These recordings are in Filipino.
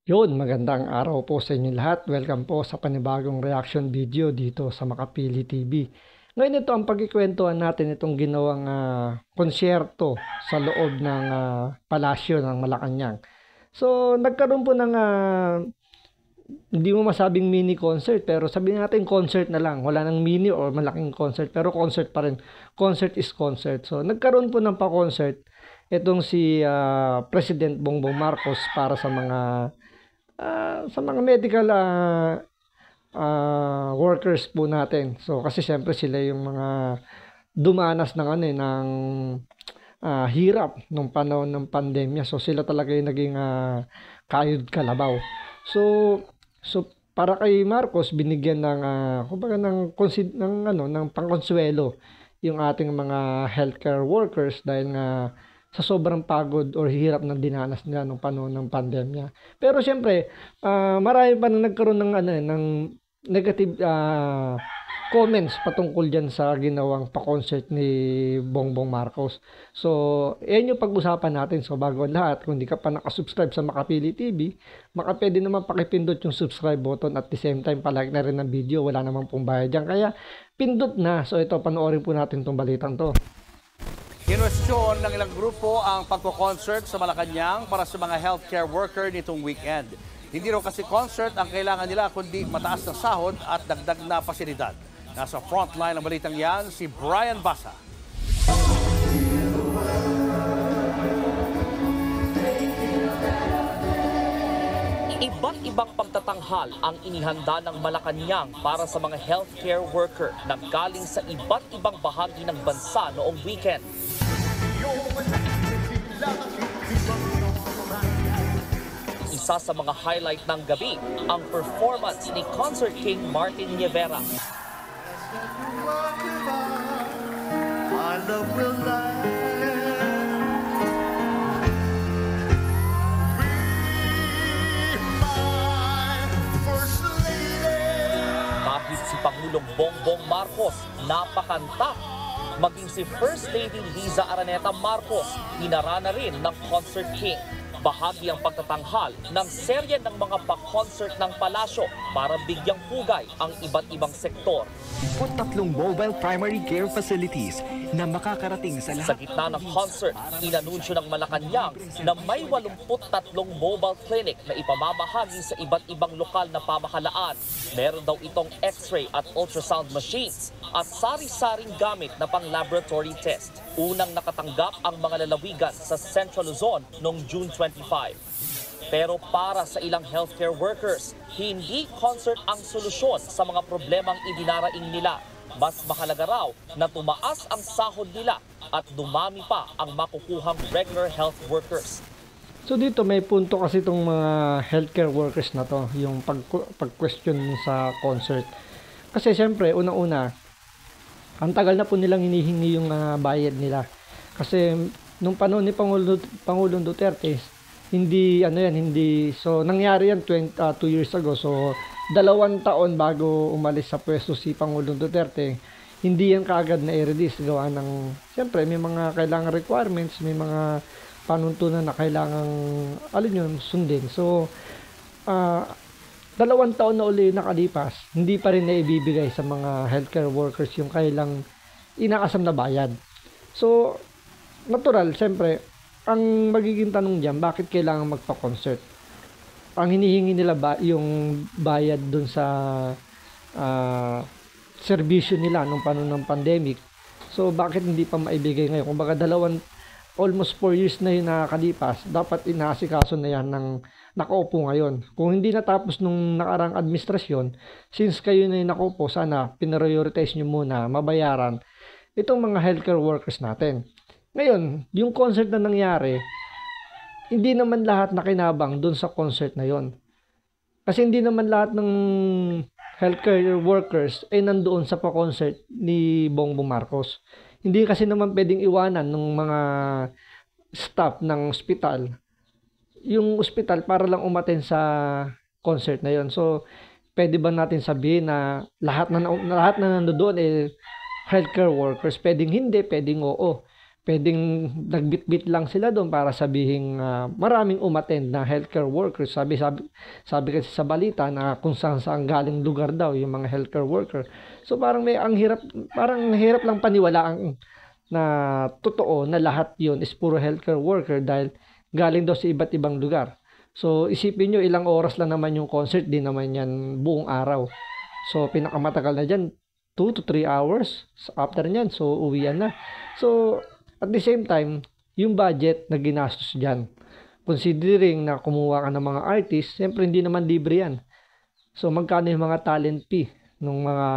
Yun, magandang araw po sa inyo lahat. Welcome po sa panibagong reaction video dito sa Makapili TV. Ngayon ito ang pagkikwentuhan natin itong ginawang konsyerto sa loob ng palasyo ng Malacanang. So, nagkaroon po ng hindi mo masabing mini concert pero sabihin natin concert na lang. Wala nang mini or malaking concert pero concert pa rin. Concert is concert. So, nagkaroon po ng pa-concert itong si President Bongbong Marcos para sa mga medical workers po natin. So kasi siyempre sila yung mga dumanas ng hirap nung panahon ng pandemya. So sila talaga yung naging kayod kalabaw. So para kay Marcos binigyan ng kumbaga ng pangkonsuelo yung ating mga healthcare workers dahil nga sa sobrang pagod or hirap na dinanas nila nung panahon ng pandemya. Pero siyempre, marami pa na nagkaroon ng negative comments patungkol dyan sa ginawang pa-concert ni Bongbong Marcos. So, yan yung pag-usapan natin. So, bago ang lahat, kung hindi ka pa nakasubscribe sa Makapili TV, pwede naman pakipindot yung subscribe button at the same time, palike na rin ng video. Wala namang pong bayad dyan. Kaya, pindot na. So, ito, panoorin po natin itong balitang to. Kinwestiyon ng ilang grupo ang pagko-concert sa Malacanang para sa mga healthcare worker nitong weekend. Hindi raw kasi concert ang kailangan nila kundi mataas na sahod at dagdag na pasilidad. Nasa frontline ng balitang yan si Brian Basa. Iba't ibang pagtatanghal ang inihanda ng Malacanang para sa mga healthcare worker na galing sa iba't ibang bahagi ng bansa noong weekend. Isa sa mga highlight ng gabi, ang performance ni Concert King Martin Nievera. Kahit si Pangulong Bongbong Marcos napakanta, maging si First Lady Liza Araneta Marcos hinara na rin ng Concert King. Bahagi ang pagtatanghal ng serye ng mga pa-concert ng palasyo para bigyang pugay ang iba't ibang sektor. 3 mobile primary care facilities na makakarating sa lahat. Sa gitna ng concert, inanunsyo ng Malacanang na may 83 mobile clinic na ipamamahagi sa iba't ibang lokal na pamahalaan. Meron daw itong x-ray at ultrasound machines at sari-saring gamit na pang-laboratory test. Unang nakatanggap ang mga lalawigan sa Central Luzon noong June 25. Pero para sa ilang healthcare workers, hindi concert ang solusyon sa mga problemang idinaraing nila. Mas mahalaga raw na tumaas ang sahod nila at dumami pa ang makukuhang regular health workers. So dito may punto kasi itong mga healthcare workers na to, yung pag-question sa concert. Kasi siyempre, una-una, ang tagal na po nilang hinihingi yung bayad nila. Kasi nung panahon ni Pangulong Duterte, so nangyari yan 2 years ago. So 2 taon bago umalis sa pwesto si Pangulong Duterte, hindi yan kaagad na i-release gawa ng, siyempre may mga kailangan requirements, may mga panuntunan na kailangang sundin. So 2 taon na uli nakalipas, hindi pa rin naibibigay sa mga healthcare workers yung kailang inaasam na bayad. So, natural, siyempre, ang magiging tanong diyan, bakit kailangan magpa-concert? Ang hinihingi nila yung bayad dun sa serbisyo nila nung panahon ng pandemic. So, bakit hindi pa maibigay ngayon? Kung baka almost 4 years na yung nakakalipas, dapat inaasikaso na yan ng nakaupo ngayon. Kung hindi natapos nung nakarang administrasyon, since kayo na yung nakaupo, sana pinrioritize nyo muna, mabayaran itong mga healthcare workers natin. Ngayon, yung concert na nangyari, hindi naman lahat nakinabang dun sa concert na yon. Kasi hindi naman lahat ng healthcare workers ay nandoon sa pa-concert ni Bongbong Marcos. Hindi kasi naman pwedeng iwanan ng mga staff ng ospital yung ospital para lang umattend sa concert na yon. So, pwede ba natin sabihin na lahat na nandoon healthcare workers? Pwedeng hindi, pwedeng oo. pwedeng nagbitbit lang sila doon para sabihin maraming umattend na healthcare workers. Sabi kasi sa balita na kung saan galing lugar daw yung mga healthcare worker. So parang parang hirap lang paniwalaan na totoo na lahat yun is puro healthcare worker dahil galing daw sa iba't ibang lugar. So isipin nyo, ilang oras lang naman yung concert, di naman yan buong araw. So pinakamatagal na dyan 2 to 3 hours. After nyan, so uwian na. So at the same time, yung budget na ginastos dyan, considering na kumuha ka ng mga artist, siyempre hindi naman libre yan. So magkano yung mga talent fee ng mga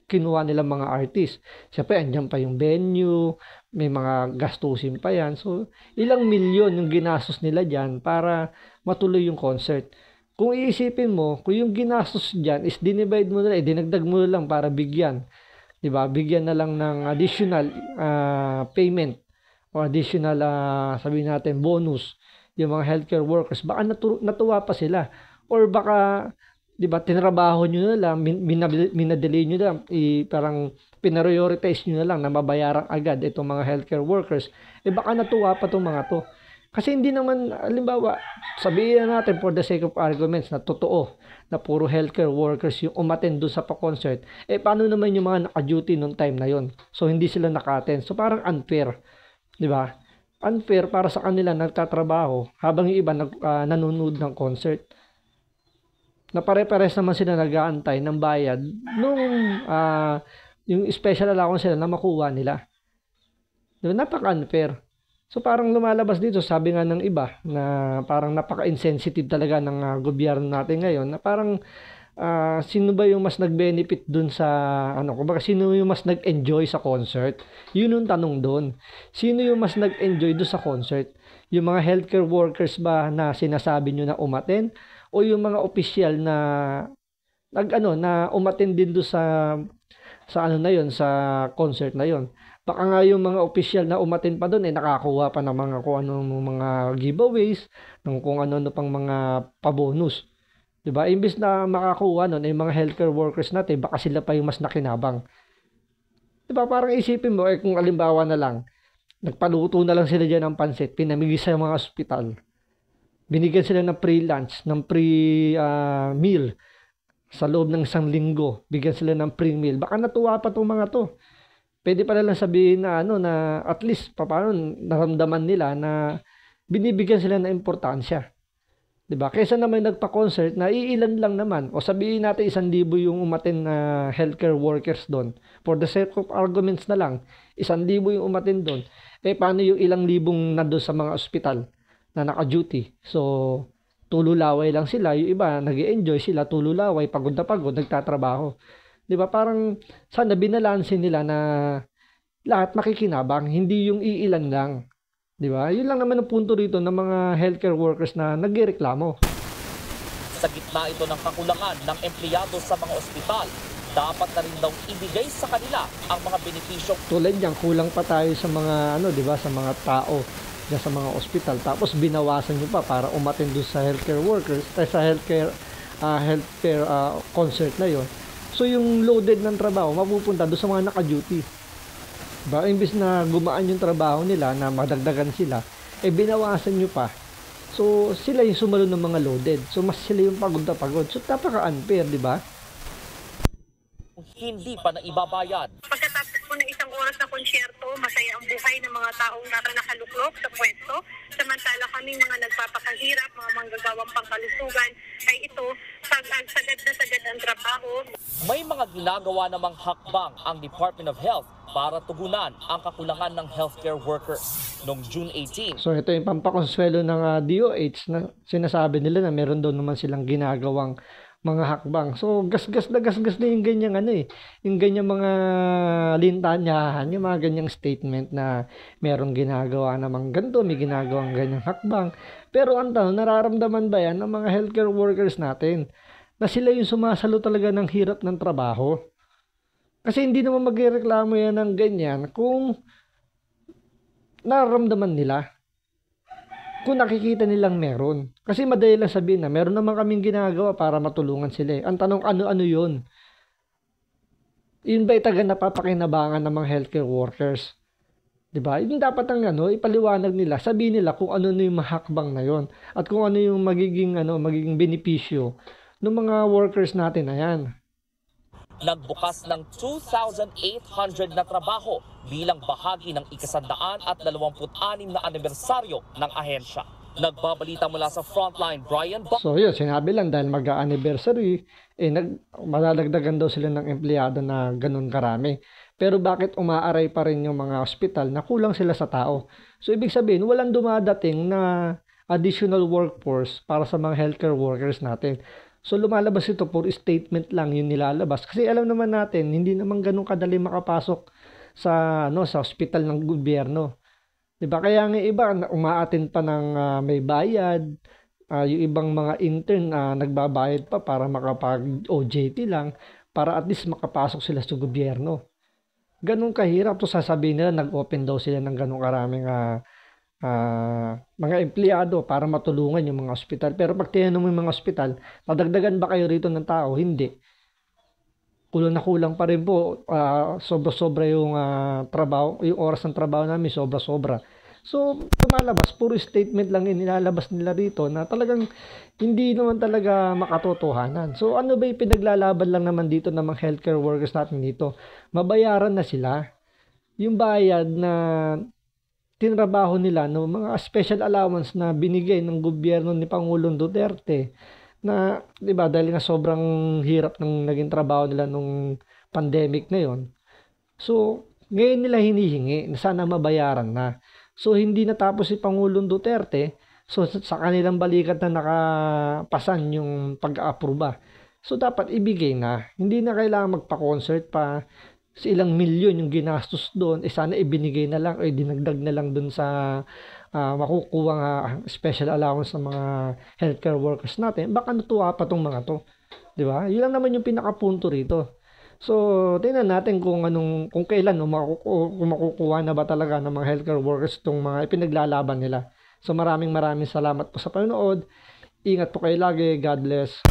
kinuha nilang mga artist? Siyempre andyan pa yung venue, may mga gastusin pa yan. So ilang milyon yung ginastos nila dyan para matuloy yung concert. Kung iisipin mo, kung yung ginastos dyan is dinivide mo na lang, dinagdag mo na lang para bigyan. Diba? Bigyan na lang ng additional payment o additional sabihin natin bonus yung mga healthcare workers. Baka natuwa pa sila, or baka diba tinrabaho nyo na lang, minadelay nyo na lang, parang pinarioritize nyo na lang na mabayaran agad itong mga healthcare workers. Baka natuwa pa itong mga to. Kasi hindi naman, halimbawa, sabihin natin for the sake of arguments na totoo na puro healthcare workers yung umattend doon sa pa-concert, paano naman yung mga naka-duty noong time na yon? So hindi sila naka-attend. So parang unfair, di ba? Unfair para sa kanila nagtatrabaho habang yung iba nanonood ng concert. Na pare-pares naman sila nag-aantay ng bayad nung yung special allowance sila na makuha nila. Diba? Napaka-unfair. So parang lumalabas dito, sabi nga ng iba na parang napaka-insensitive talaga ng gobyerno natin ngayon, na parang sino ba yung mas nag-benefit dun sa kumbaga sino yung mas nag-enjoy sa concert? Yun yung tanong doon. Sino yung mas nag-enjoy dun sa concert? Yung mga healthcare workers ba na sinasabi nyo na umattend, o yung mga opisyal na na umattend din do sa concert na yon? Baka nga yung mga opisyal na umattend pa doon nakakuha pa ng mga kung ano mga giveaways, ng kung ano pang mga pabonus. 'Di ba? Imbes na makakuha noon yung mga healthcare workers natin, baka sila pa yung mas nakinabang. 'Di ba? Parang isipin mo kung alimbawa na lang nagpaluto na lang sila diyan ng pansit, pinamigay sa mga ospital. Binigyan sila ng free lunch, ng free meal sa loob ng 1 linggo. Bigyan sila ng free meal. Baka natuwa pa itong mga to. Pwede pa lang sabihin na na at least paano naramdaman nila na binibigyan sila ng importansya. 'Di ba? Kaysa naman nagpa-concert na iilan lang naman, o sabihin natin 1,000 yung umattend na healthcare workers doon. For the sake of arguments na lang, 1,000 yung umattend doon. Paano yung ilang libong nandoon sa mga ospital na naka-duty? So tululaway lang sila, yung iba nag-i-enjoy sila, tululaway, pagod na pagod, nagtatrabaho. 'Di ba? Parang sana binalansin nila na lahat makikinabang, hindi yung iilan lang. 'Di ba? Yun lang naman ang punto rito ng mga healthcare workers na nagrereklamo. Sa gitna ito ng kakulangan ng empleyado sa mga ospital, dapat na rin daw ibigay sa kanila ang mga benepisyo. Tulad niyan, kulang pa tayo sa mga 'di ba, sa mga tao sa mga ospital. Tapos binawasan nyo pa para umattend doon sa healthcare workers, sa healthcare concert na 'yon. So yung loaded ng trabaho mapupunta doon sa mga naka-duty. Diba? Imbis na gumaan yung trabaho nila na madagdagan sila, binawasan nyo pa. So sila yung sumalo ng mga loaded. So mas sila yung pagod na pagod. So napaka-unfair, di ba? Hindi pa na ibabayad. Pagkatapos po ng 1 oras na konsyerto, masaya ang buhay ng mga taong nakaluklok sa pwesto. Samantala kami mga nagpapakahirap, mga manggagawang pangkalusugan, ay ito sagad na sagad ang trabaho. May mga ginagawa namang hakbang ang Department of Health para tugunan ang kakulangan ng healthcare workers. Noong June 18. So ito yung pampakonsuelo ng DOH na sinasabi nila na meron daw naman silang ginagawang mga hakbang. So gasgas na yung ganyang yung ganyang mga lintanyahan, yung mga ganyang statement na merong ginagawa namang ganito, may ginagawang ganyang hakbang. Pero ang tanong, nararamdaman ba yan ng mga healthcare workers natin na sila yung sumasalo talaga ng hirap ng trabaho? Kasi hindi naman magreklamo yan ng ganyan kung nararamdaman nila, kung nakikita nilang meron. Kasi madali lang sabihin na meron naman kaming ginagawa para matulungan sila. Ang tanong, ano yun? Yun ba itaga napapakinabangan ng mga healthcare workers? 'Di ba? Yung dapat ang ipaliwanag nila, sabihin nila kung ano na yung mahakbang na yon at kung ano yung magiging benepisyo ng mga workers natin na yan. Nagbukas ng 2,800 na trabaho bilang bahagi ng ika-126 na anibersaryo ng ahensya. Nagbabalita mula sa Frontline, Brian So yun, sinabi lang dahil mag-anniversary, malalagdagan daw sila ng empleyado na ganun karami. Pero bakit umaaray pa rin yung mga ospital na kulang sila sa tao? So ibig sabihin, walang dumadating na additional workforce para sa mga healthcare workers natin. So lumalabas ito for statement lang yung nilalabas. Kasi alam naman natin, hindi naman ganun kadali makapasok sa ospital ng gobyerno. 'Di ba? Kaya nga iba umaattend pa ng may bayad, yung ibang mga intern nagbabayad pa para makapag-OJT lang para at least makapasok sila sa gobyerno. Ganun kahirap to sasabihin nila nag-open daw sila ng ganun karaming mga empleyado para matulungan yung mga ospital. Pero pag tinanong mo yung mga ospital, nadagdagan ba kayo rito ng tao? Hindi. Kulang na kulang pa rin po. Sobra-sobra yung trabaho, yung oras ng trabaho namin, sobra-sobra. So, lumalabas, puro statement lang yung nilalabas nila rito na talagang hindi naman talaga makatotohanan. So, ano ba yung pinaglalaban lang naman dito ng mga healthcare workers natin dito? Mabayaran na sila. Yung bayad na tinrabaho nila no mga special allowance na binigay ng gobyerno ni Pangulong Duterte na 'di ba dahil nga sobrang hirap ng naging trabaho nila nung pandemic na 'yon. So, ngayon nila hinihingi na sana mabayaran na. So, hindi natapos si Pangulong Duterte. So, sa kanilang balikat na nakapasan yung pag-aaproba. So, dapat ibigay na. Hindi na kailangan magpa-concert pa. Sa ilang milyon yung ginastos doon, sana ibinigay na lang o dinagdag na lang doon sa makukuha special allowance ng mga healthcare workers natin. Baka natuwa pa tong mga to. 'Di ba? Yun lang naman yung pinakapunto rito. So, tingnan natin kung kailan kung makukuha na ba talaga ng mga healthcare workers itong mga ipinaglalaban nila. So, maraming salamat po sa panonood. Ingat po kayo lagi. God bless.